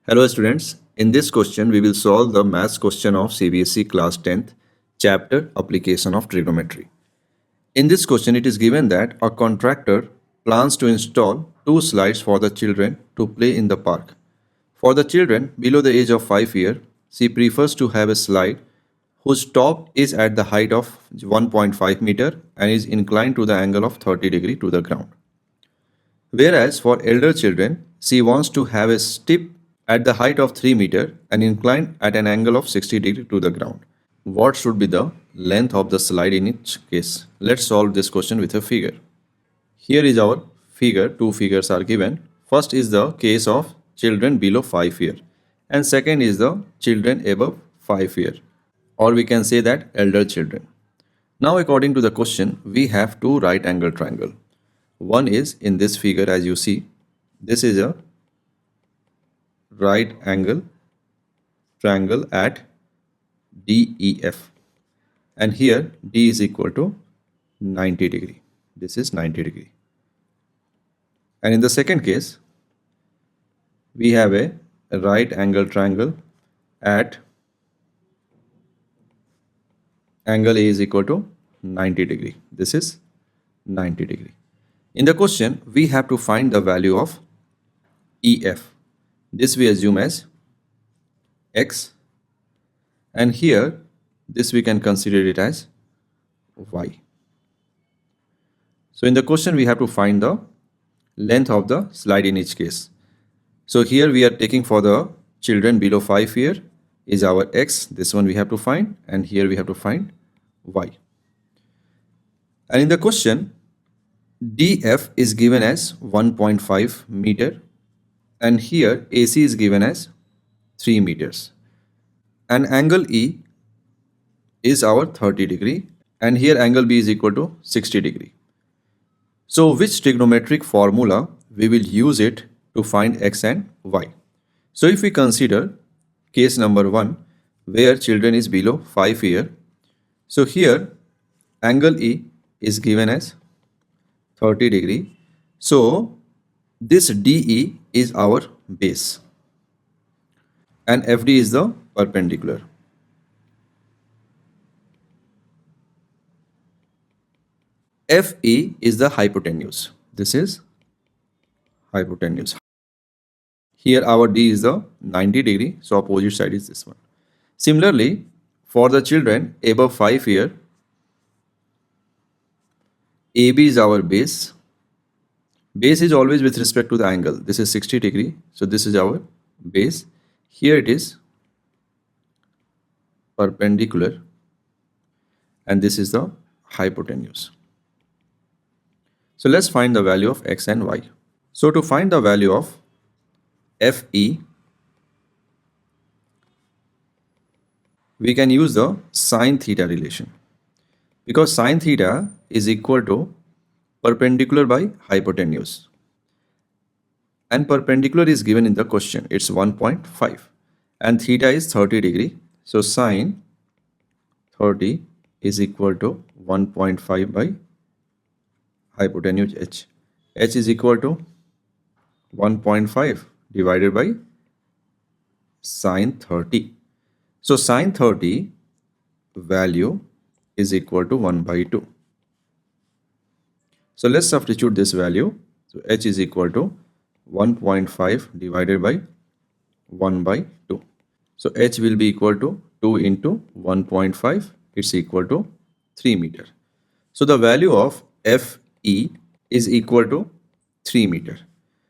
Hello students, in this question we will solve the maths question of CBSE class 10th chapter application of trigonometry. In this question it is given that a contractor plans to install two slides for the children to play in the park. For the children below the age of 5 years, she prefers to have a slide whose top is at the height of 1.5 meter and is inclined to the angle of 30 degree to the ground. Whereas for elder children, she wants to have a step at the height of 3 meter and inclined at an angle of 60 degree to the ground. What should be the length of the slide in each case? Let's solve this question with a figure. Here is our figure. Two figures are given. First is the case of children below 5 years and second is the children above 5 years, or we can say that elder children. Now according to the question, we have two right angle triangle. One is in this figure, as you see, this is a right angle triangle at DEF, and here D is equal to 90 degree. This is 90 degree. And in the second case, we have a right angle triangle at angle A is equal to 90 degree. This is 90 degree. In the question, we have to find the value of EF. This we assume as X, and here this we can consider it as Y. So in the question, we have to find the length of the slide in each case. So here we are taking for the children below 5 years is our X. This one we have to find, and here we have to find Y. And in the question, DF is given as 1.5 meter and here AC is given as 3 meters. And angle E is our 30 degree and here angle B is equal to 60 degree. So which trigonometric formula we will use it to find X and Y? So if we consider case number 1 where children is below 5 years, so here angle E is given as 30 degree. So this DE is our base and FD is the perpendicular. FE is the hypotenuse. This is hypotenuse. Here our D is the 90 degree, so opposite side is this one. Similarly, for the children above 5 years, AB is our base. Base is always with respect to the angle. This is 60 degree. So this is our base. Here it is perpendicular and this is the hypotenuse. So let's find the value of X and Y. So to find the value of FE, we can use the sine theta relation, because sine theta is equal to perpendicular by hypotenuse, and perpendicular is given in the question. It's 1.5 and theta is 30 degree. So sine 30 is equal to 1.5 by hypotenuse H. H is equal to 1.5 divided by sine 30. So sine 30 value is equal to 1 by 2. So let's substitute this value. So H is equal to 1.5 divided by 1 by 2. So H will be equal to 2 into 1.5. It's equal to 3 meter. So the value of FE is equal to 3 meter.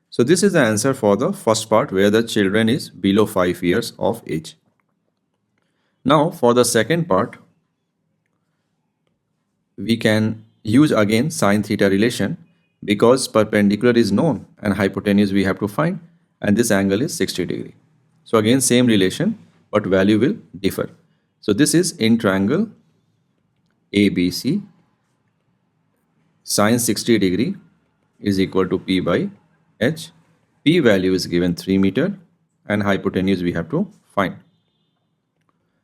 So this is the answer for the first part where the children is below 5 years of age. Now for the second part, we can use again sine theta relation, because perpendicular is known and hypotenuse we have to find, and this angle is 60 degree. So again same relation but value will differ. So this is in triangle ABC, sine 60 degree is equal to P by H. P value is given 3 meter and hypotenuse we have to find.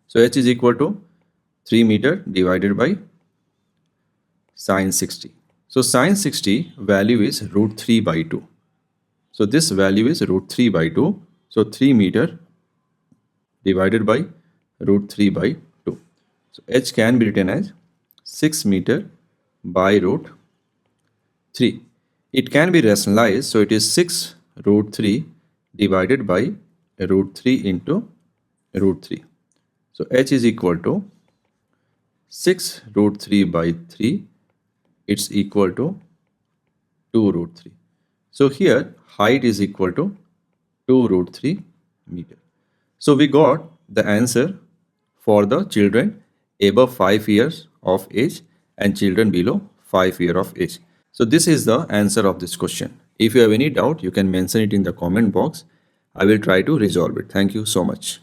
So H is equal to 3 meter divided by sine 60. So sine 60 value is root 3 by 2. So this value is root 3 by 2. So 3 meter divided by root 3 by 2. So h can be written as 6 meter by root 3. It can be rationalized, so it is 6 root 3 divided by root 3 into root 3. So h is equal to 6 root 3 by 3. It's equal to 2 root 3. So here height is equal to 2 root 3 meter. So we got the answer for the children above 5 years of age and children below 5 years of age. So this is the answer of this question. If you have any doubt, you can mention it in the comment box. I will try to resolve it. Thank you so much.